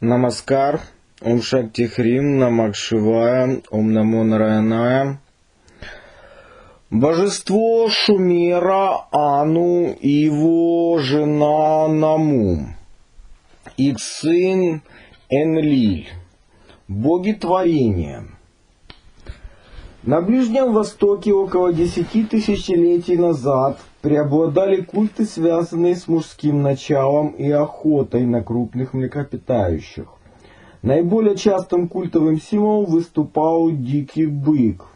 Намаскар, Ом Шакти Хрим, Намак Шивая, Ом Намо Нараяная. Божество Шумера Ану и его жена Наму, их сын Энлиль, боги творения. На Ближнем Востоке около 10 тысячелетий назад преобладали культы, связанные с мужским началом и охотой на крупных млекопитающих. Наиболее частым культовым символом выступал дикий бык.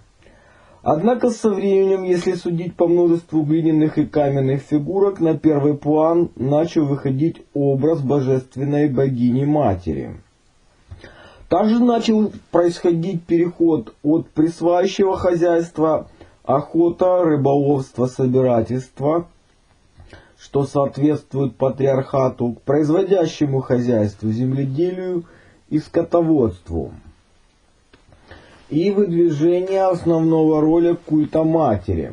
Однако со временем, если судить по множеству глиняных и каменных фигурок, на первый план начал выходить образ божественной богини-матери. Также начал происходить переход от присваивающего хозяйства охота, рыболовство, собирательство, что соответствует патриархату, к производящему хозяйству, земледелию и скотоводству, и выдвижение основного роля культа матери.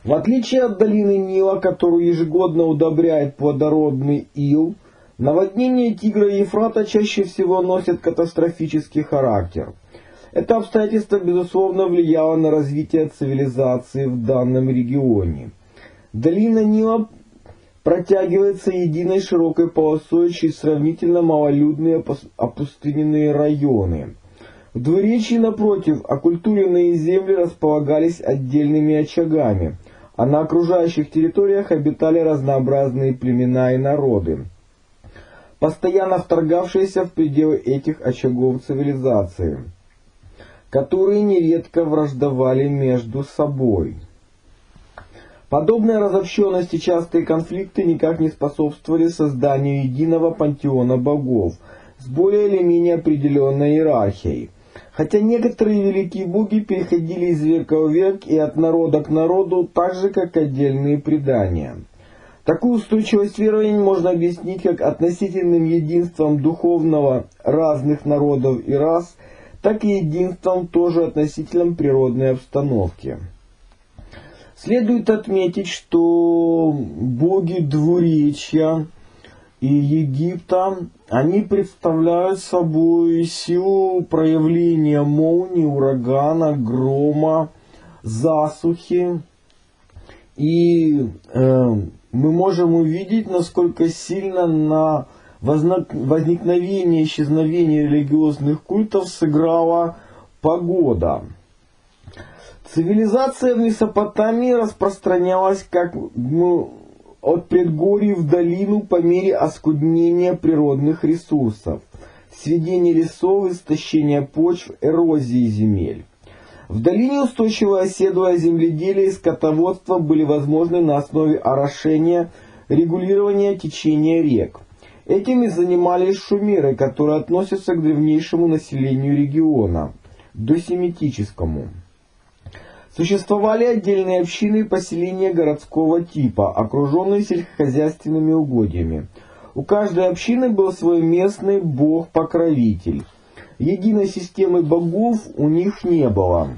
В отличие от долины Нила, которую ежегодно удобряет плодородный ил, наводнения Тигра и Ефрата чаще всего носят катастрофический характер. Это обстоятельство, безусловно, влияло на развитие цивилизации в данном регионе. Долина Нила протягивается единой широкой полосой через сравнительно малолюдные опустыненные районы. В двуречии, напротив, оккультуренные земли располагались отдельными очагами, а на окружающих территориях обитали разнообразные племена и народы, постоянно вторгавшиеся в пределы этих очагов цивилизации, которые нередко враждовали между собой. Подобные разобщенности и частые конфликты никак не способствовали созданию единого пантеона богов с более или менее определенной иерархией. Хотя некоторые великие боги переходили из века в век и от народа к народу, так же как отдельные предания. Такую устойчивость верований можно объяснить как относительным единством духовного разных народов и рас, так и единством тоже относительно природной обстановки. Следует отметить, что боги двуречья и Египта, они представляют собой силу проявления молнии, урагана, грома, засухи. И мы можем увидеть, насколько сильно на возникновение и исчезновение религиозных культов сыграла погода. Цивилизация в Месопотамии распространялась как от предгорий в долину по мере оскуднения природных ресурсов, сведения лесов, истощения почв, эрозии земель. В долине устойчивое оседлое земледелие и скотоводство были возможны на основе орошения, регулирования течения рек. Этими занимались шумеры, которые относятся к древнейшему населению региона, досемитическому. Существовали отдельные общины и поселения городского типа, окруженные сельскохозяйственными угодьями. У каждой общины был свой местный бог-покровитель. Единой системы богов у них не было.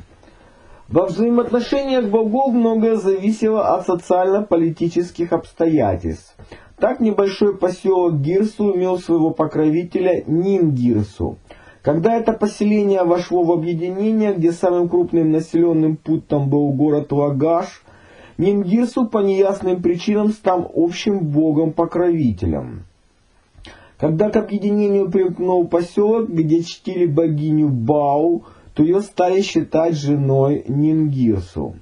Во взаимоотношениях богов многое зависело от социально-политических обстоятельств. Так небольшой поселок Гирсу имел своего покровителя Нингирсу. Когда это поселение вошло в объединение, где самым крупным населенным пунктом был город Лагаш, Нингирсу по неясным причинам стал общим богом-покровителем. Когда к объединению примкнул поселок, где чтили богиню Бау, то ее стали считать женой Нингирсу.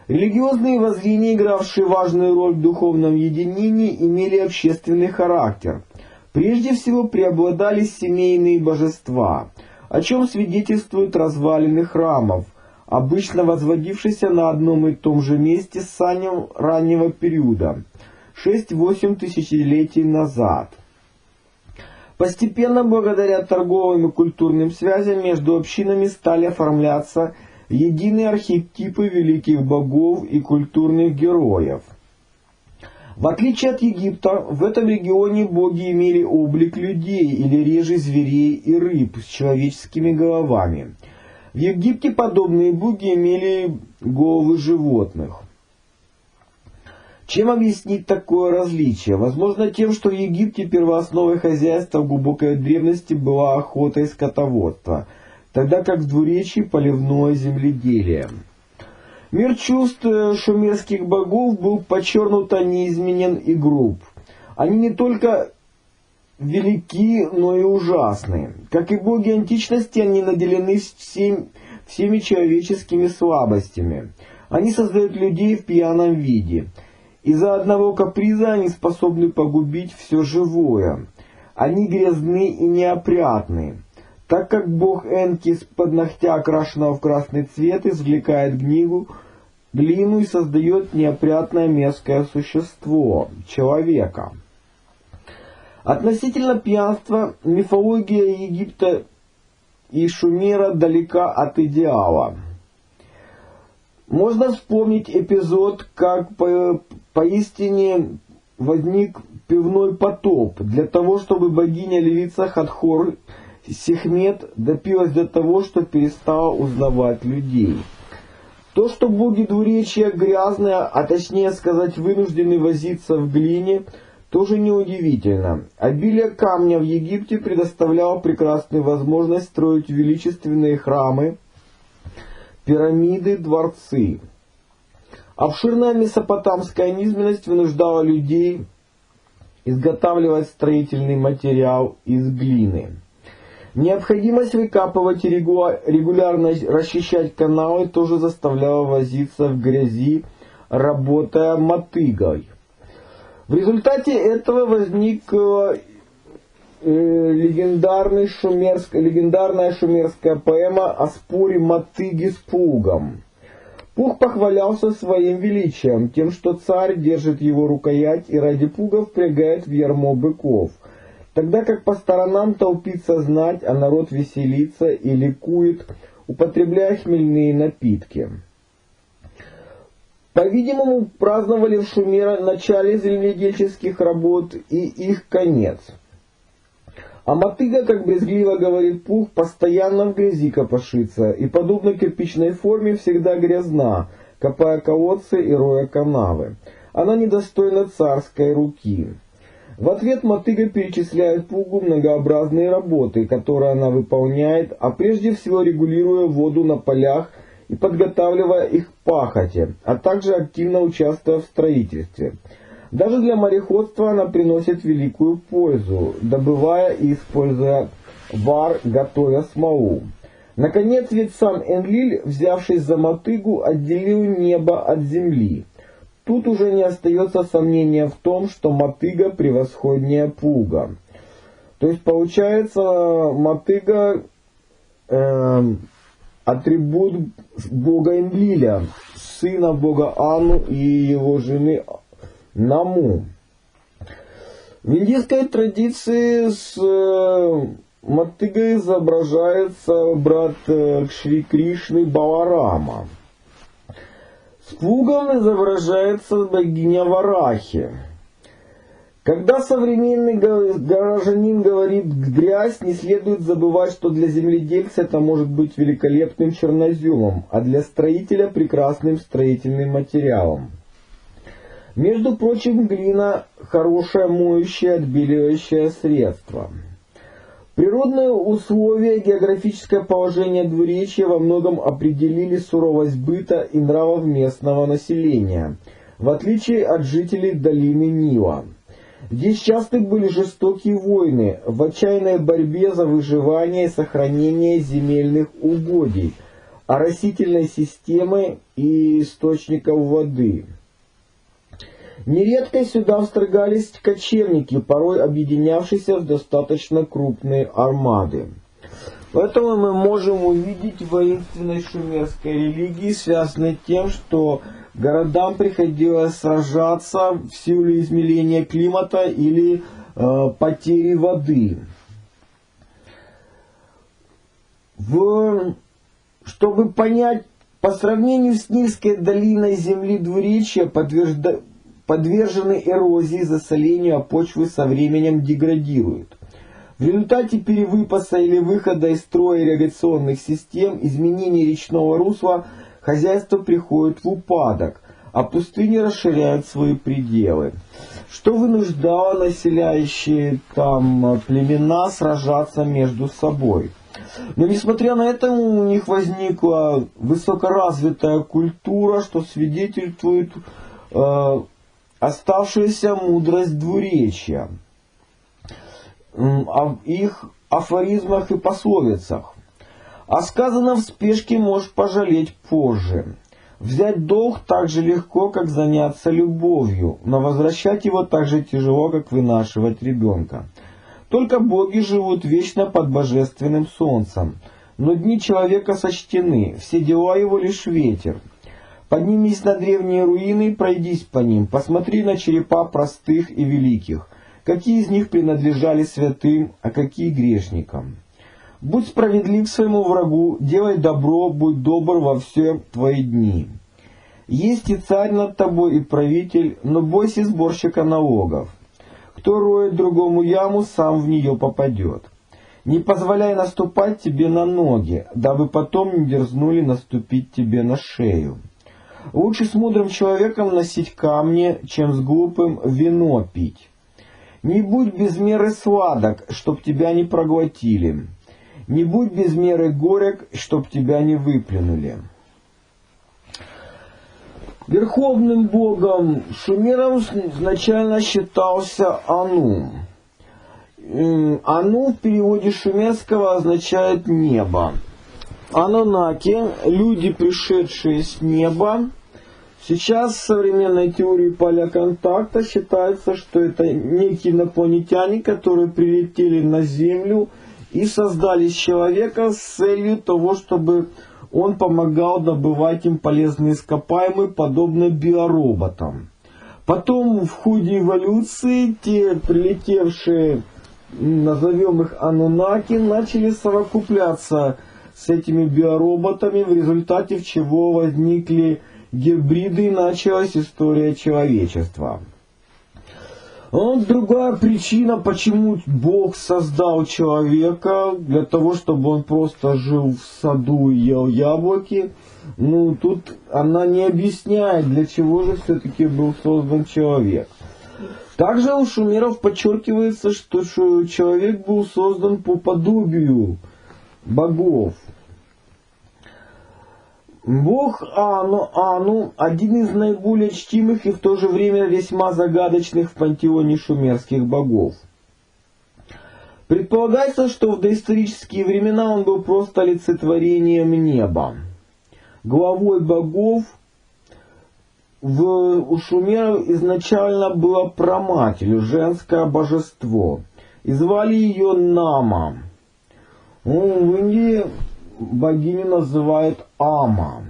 Религиозные воззрения, игравшие важную роль в духовном единении, имели общественный характер. Прежде всего преобладали семейные божества, о чем свидетельствуют развалины храмов, обычно возводившихся на одном и том же месте с раннего периода, 6-8 тысячелетий назад. Постепенно, благодаря торговым и культурным связям между общинами стали оформляться единые архетипы великих богов и культурных героев. В отличие от Египта, в этом регионе боги имели облик людей или реже зверей и рыб с человеческими головами. В Египте подобные боги имели головы животных. Чем объяснить такое различие? Возможно, тем, что в Египте первоосновой хозяйства в глубокой древности была охота и скотоводство, тогда как в Двуречье поливное земледелие. Мир чувств шумерских богов был подчеркнуто неизменен и груб. Они не только велики, но и ужасны. Как и боги античности, они наделены всеми человеческими слабостями. Они создают людей в пьяном виде. Из-за одного каприза они способны погубить все живое. Они грязны и неопрятны. Так как бог Энки с-под ногтя, окрашенного в красный цвет, извлекает глину и создает неопрятное мерзкое существо – человека. Относительно пьянства, мифология Египта и Шумера далека от идеала. Можно вспомнить эпизод, как поистине возник пивной потоп, для того, чтобы богиня-львица Хатхор Сехмет допилась до того, что перестала узнавать людей. То, что боги Двуречья грязные, а точнее сказать вынуждены возиться в глине, тоже неудивительно. Обилие камня в Египте предоставляло прекрасную возможность строить величественные храмы, пирамиды, дворцы. Обширная месопотамская низменность вынуждала людей изготавливать строительный материал из глины. Необходимость выкапывать и регулярно расчищать каналы тоже заставляла возиться в грязи, работая мотыгой. В результате этого возникла легендарная шумерская поэма о споре мотыги с Пугом. Пуг похвалялся своим величием, тем, что царь держит его рукоять и ради Пуга впрягает в ярмо быков, тогда как по сторонам толпится знать, а народ веселится и ликует, употребляя хмельные напитки. По-видимому, праздновали в Шумере начало земледельческих работ и их конец. А мотыга, как брезгливо говорит Пух, постоянно в грязи копошится и, подобно кирпичной форме, всегда грязна, копая колодцы и роя канавы. Она недостойна царской руки. В ответ мотыга перечисляет Пугу многообразные работы, которые она выполняет, а прежде всего регулируя воду на полях и подготавливая их к пахоте, а также активно участвуя в строительстве. Даже для мореходства она приносит великую пользу, добывая и используя вар, готовя смолу. Наконец, ведь сам Энлиль, взявшись за мотыгу, отделил небо от земли. Тут уже не остается сомнения в том, что мотыга превосходнее Пуга. То есть, получается, мотыга атрибут бога Энлиля, сына бога Анну и его жены Наму. В индийской традиции с мотыгой изображается брат Шри Кришны Баларама. С Пугом изображается богиня Варахи. Когда современный горожанин говорит «грязь», не следует забывать, что для земледельца это может быть великолепным черноземом, а для строителя прекрасным строительным материалом. Между прочим, глина – хорошее моющее, отбеливающее средство. Природные условия и географическое положение Двуречья во многом определили суровость быта и нравов местного населения, в отличие от жителей долины Нила. Здесь часто были жестокие войны в отчаянной борьбе за выживание и сохранение земельных угодий, оросительной системы и источников воды. Нередко сюда вторгались кочевники, порой объединявшиеся в достаточно крупные армады. Поэтому мы можем увидеть воинственность шумерской религии, связанной с тем, что городам приходилось сражаться в силу изменения климата или потери воды. Чтобы понять, по сравнению с Нильской долиной земли Двуречья подвержены эрозии, засолению, а почвы со временем деградируют. В результате перевыпаса или выхода из строя ирригационных систем, изменения речного русла, хозяйство приходит в упадок, а пустыни расширяют свои пределы, что вынуждало населяющие там племена сражаться между собой. Но несмотря на это, у них возникла высокоразвитая культура, что свидетельствует оставшаяся мудрость двуречья, о их афоризмах и пословицах. А сказано в спешке можешь пожалеть позже. Взять долг так же легко, как заняться любовью, но возвращать его так же тяжело, как вынашивать ребенка. Только боги живут вечно под божественным солнцем, но дни человека сочтены, все дела его лишь ветер. Поднимись на древние руины и пройдись по ним, посмотри на черепа простых и великих, какие из них принадлежали святым, а какие грешникам. Будь справедлив своему врагу, делай добро, будь добр во все твои дни. Есть и царь над тобой, и правитель, но бойся сборщика налогов. Кто роет другому яму, сам в нее попадет. Не позволяй наступать тебе на ноги, дабы потом не дерзнули наступить тебе на шею. Лучше с мудрым человеком носить камни, чем с глупым вино пить. Не будь без меры сладок, чтоб тебя не проглотили. Не будь без меры горек, чтоб тебя не выплюнули. Верховным богом шумеров изначально считался Ану. Ану в переводе шумерского означает «небо». Анунаки – люди, пришедшие с неба. Сейчас в современной теории поля контакта считается, что это некие инопланетяне, которые прилетели на Землю и создали человека с целью того, чтобы он помогал добывать им полезные ископаемые, подобно биороботам. Потом в ходе эволюции те прилетевшие, назовем их анунаки, начали совокупляться с этими биороботами, в результате чего возникли гибриды и началась история человечества. Другая причина, почему Бог создал человека, для того, чтобы он просто жил в саду и ел яблоки. Тут она не объясняет, для чего же все-таки был создан человек. Также у шумеров подчеркивается, что человек был создан по подобию богов. Бог Ану – один из наиболее чтимых и в то же время весьма загадочных в пантеоне шумерских богов. Предполагается, что в доисторические времена он был просто олицетворением неба. Главой богов у шумеров изначально было праматерь, женское божество, и звали ее Нама. В Индии богиню называют Ама.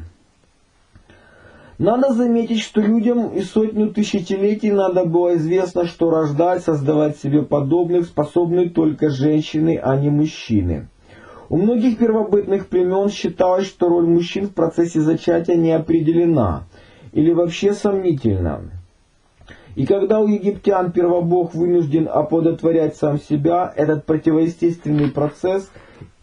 Надо заметить, что людям и сотню тысячелетий надо было известно, что рождать, создавать себе подобных способны только женщины, а не мужчины. У многих первобытных племен считалось, что роль мужчин в процессе зачатия не определена или вообще сомнительна. И когда у египтян первобог вынужден оплодотворять сам себя, этот противоестественный процесс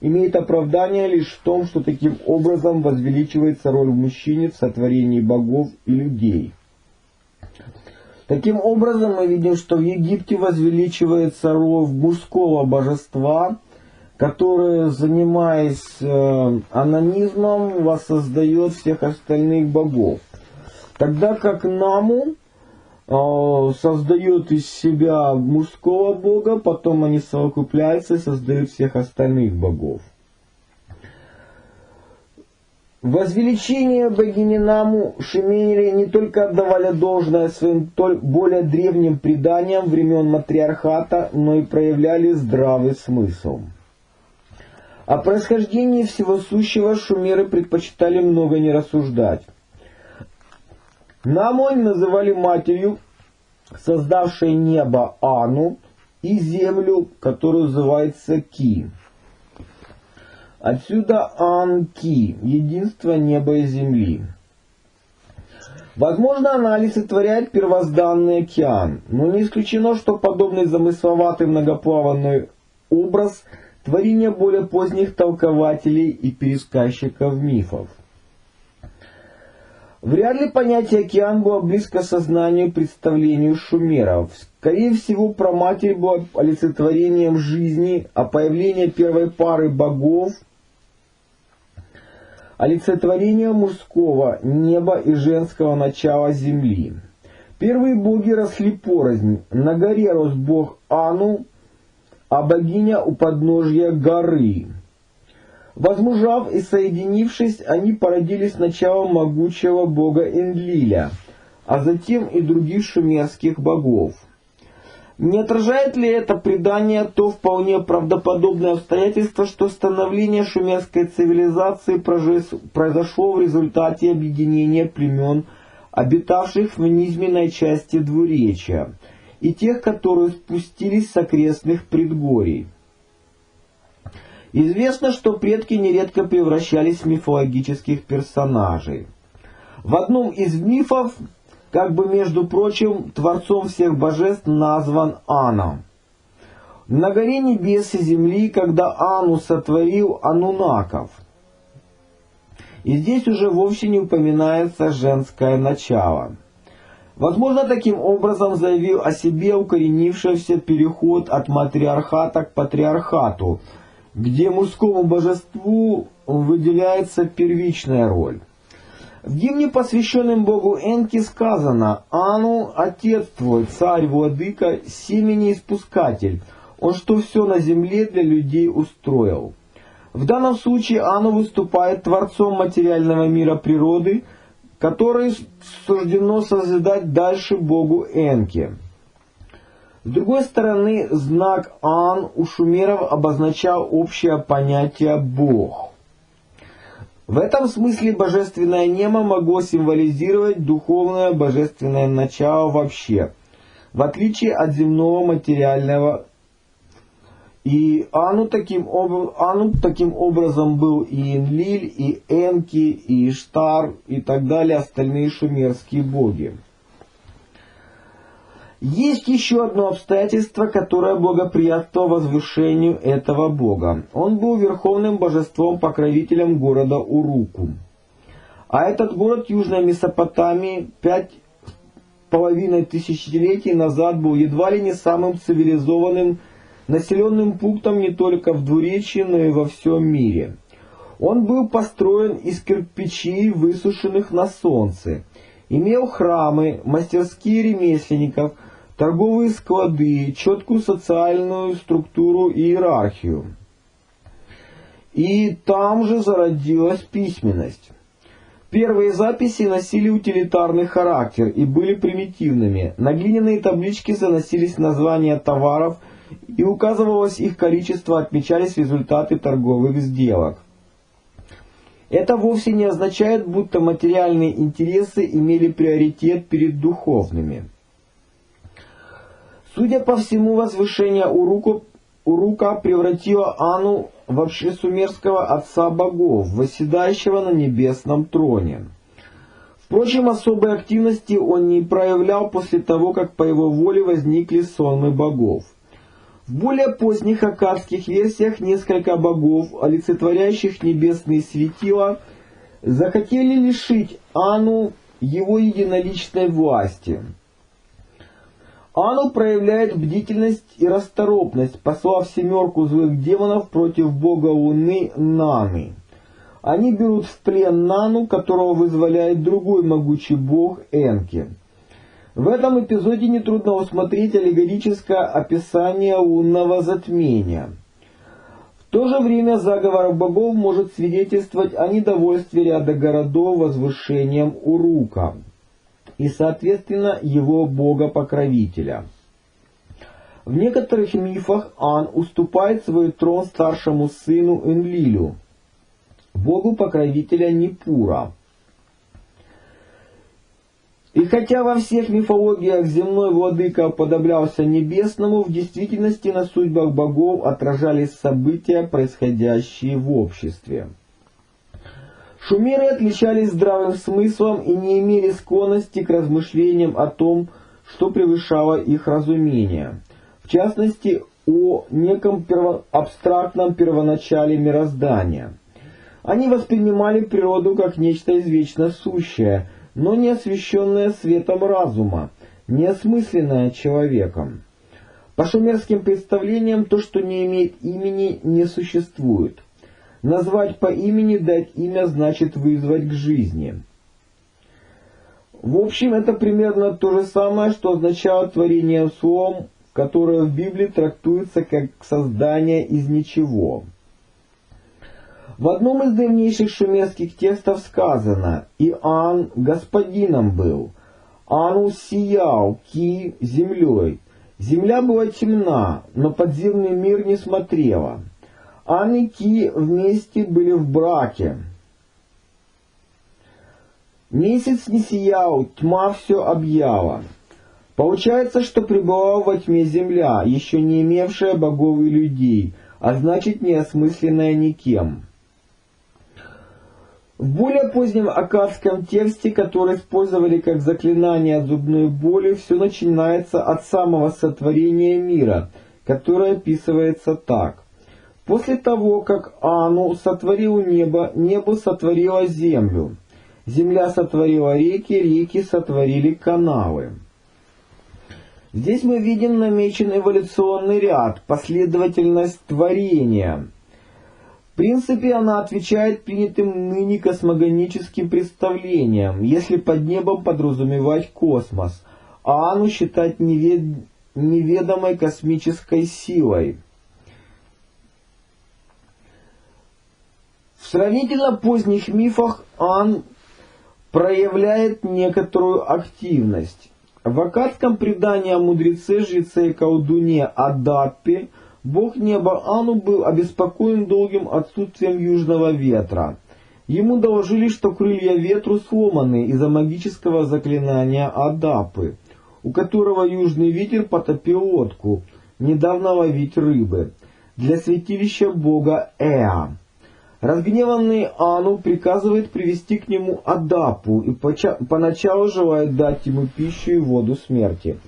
имеет оправдание лишь в том, что таким образом возвеличивается роль мужчины в сотворении богов и людей. Таким образом, мы видим, что в Египте возвеличивается роль мужского божества, которое, занимаясь анонизмом, воссоздает всех остальных богов. Тогда как Наму создает из себя мужского бога, потом они совокупляются и создают всех остальных богов. Возвеличение богини Наму шумеры не только отдавали должное своим более древним преданиям времен матриархата, но и проявляли здравый смысл. О происхождении всего сущего шумеры предпочитали много не рассуждать. Наму называли матерью, создавшей небо Ану, и землю, которую называется Ки. Отсюда Ан-Ки, единство неба и земли. Возможно, она олицетворяет первозданный океан, но не исключено, что подобный замысловатый многоплавный образ – творение более поздних толкователей и пересказчиков мифов. Вряд ли понятие «океан» было близко сознанию и представлению шумеров. Скорее всего, праматерь была олицетворением жизни, а появление первой пары богов – олицетворением мужского неба и женского начала земли. Первые боги росли порознь. На горе рос бог Ану, а богиня у подножья горы. Возмужав и соединившись, они породили сначала могучего бога Энлиля, а затем и других шумерских богов. Не отражает ли это предание то вполне правдоподобное обстоятельство, что становление шумерской цивилизации произошло в результате объединения племен, обитавших в низменной части двуречья, и тех, которые спустились с окрестных предгорий? Известно, что предки нередко превращались в мифологических персонажей. В одном из мифов, как бы между прочим, творцом всех божеств назван Ана. На горе небес и земли, когда Ану сотворил анунаков. И здесь уже вовсе не упоминается женское начало. Возможно, таким образом заявил о себе укоренившийся переход от матриархата к патриархату, где мужскому божеству выделяется первичная роль. В гимне, посвященном богу Энки, сказано: «Ану, отец твой, царь-владыка, семени-испускатель, он что все на земле для людей устроил». В данном случае Ану выступает творцом материального мира природы, который суждено созидать дальше богу Энки. С другой стороны, знак Ан у шумеров обозначал общее понятие «бог». В этом смысле божественное немо могло символизировать духовное божественное начало вообще, в отличие от земного материального. И Ану таким образом был и Энлиль, и Энки, и Иштар, и так далее, остальные шумерские боги. Есть еще одно обстоятельство, которое благоприятствовало возвышению этого бога. Он был верховным божеством-покровителем города Уруку. А этот город Южной Месопотамии 5,5 тысячелетий назад был едва ли не самым цивилизованным населенным пунктом не только в двуречье, но и во всем мире. Он был построен из кирпичей, высушенных на солнце, имел храмы, мастерские ремесленников, торговые склады, четкую социальную структуру и иерархию. И там же зародилась письменность. Первые записи носили утилитарный характер и были примитивными. На глиняные таблички заносились названия товаров и указывалось их количество, отмечались результаты торговых сделок. Это вовсе не означает, будто материальные интересы имели приоритет перед духовными. Судя по всему, возвышение Урука превратило Ану в общесумерского отца богов, восседающего на небесном троне. Впрочем, особой активности он не проявлял после того, как по его воле возникли сонмы богов. В более поздних аккадских версиях несколько богов, олицетворяющих небесные светила, захотели лишить Ану его единоличной власти. Ану проявляет бдительность и расторопность, послав 7 злых демонов против бога Луны Наны. Они берут в плен Нану, которого вызволяет другой могучий бог Энки. В этом эпизоде нетрудно усмотреть аллегорическое описание лунного затмения. В то же время заговор богов может свидетельствовать о недовольстве ряда городов возвышением Урука и, соответственно, его бога-покровителя. В некоторых мифах Ан уступает свой трон старшему сыну Энлилю, богу-покровителя Нипура. И хотя во всех мифологиях земной владыка уподоблялся небесному, в действительности на судьбах богов отражались события, происходящие в обществе. Шумеры отличались здравым смыслом и не имели склонности к размышлениям о том, что превышало их разумение, в частности, о неком абстрактном первоначале мироздания. Они воспринимали природу как нечто извечно сущее, но не освещенное светом разума, не осмысленное человеком. По шумерским представлениям, то, что не имеет имени, не существует. Назвать по имени, дать имя, значит вызвать к жизни. В общем, это примерно то же самое, что означало творение словом, которое в Библии трактуется как создание из ничего. В одном из древнейших шумерских текстов сказано: «И Ан господином был, Анус сиял, Ки землей. Земля была темна, но подземный мир не смотрела. Ан и Ки вместе были в браке. Месяц не сиял, тьма все объяла». Получается, что пребывала во тьме земля, еще не имевшая богов и людей, а значит неосмысленная никем. В более позднем аккадском тексте, который использовали как заклинание от зубной боли, все начинается от самого сотворения мира, которое описывается так. После того, как Ану сотворил небо, небо сотворило землю. Земля сотворила реки, реки сотворили каналы. Здесь мы видим намечен эволюционный ряд, последовательность творения. В принципе, она отвечает принятым ныне космогоническим представлениям, если под небом подразумевать космос, а Ану считать неведомой космической силой. В сравнительно поздних мифах Ан проявляет некоторую активность. В аккадском предании о мудреце, жреце и колдуне Адаппе бог неба Ану был обеспокоен долгим отсутствием южного ветра. Ему доложили, что крылья ветру сломаны из-за магического заклинания Адаппы, у которого южный ветер потопил лодку, недавно ловить рыбы, для святилища бога Эа. Разгневанный Ану приказывает привести к нему Адаппу и поначалу желает дать ему пищу и воду смерти.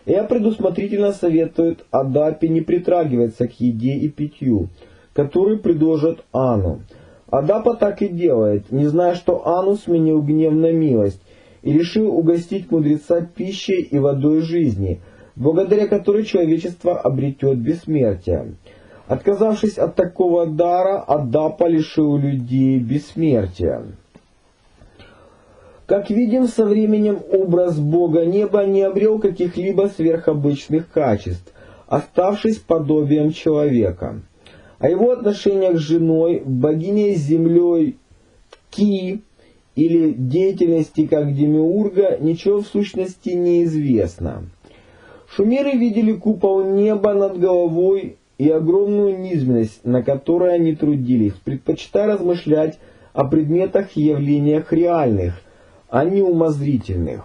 Эа предусмотрительно советует Адаппе не притрагиваться к еде и питью, которые предложат Ану. Адаппа так и делает, не зная, что Ану сменил гнев на милость, и решил угостить мудреца пищей и водой жизни, благодаря которой человечество обретет бессмертие. Отказавшись от такого дара, Адаппа лишил людей бессмертия. Как видим, со временем образ бога неба не обрел каких-либо сверхобычных качеств, оставшись подобием человека. О его отношениях с женой, богиней с землей Ки или деятельности как демиурга ничего в сущности не известно. Шумеры видели купол неба над головой и огромную низменность, на которой они трудились, предпочитая размышлять о предметах и явлениях реальных, а не умозрительных.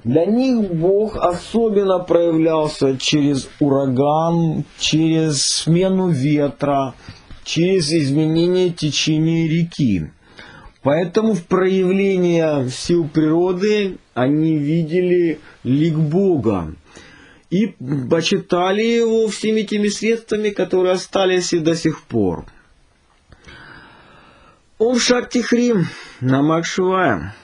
Для них Бог особенно проявлялся через ураган, через смену ветра, через изменение течения реки. Поэтому в проявлении сил природы они видели лик Бога и почитали его всеми теми средствами, которые остались и до сих пор. Ом Шакти Хрим, Намах Шивая.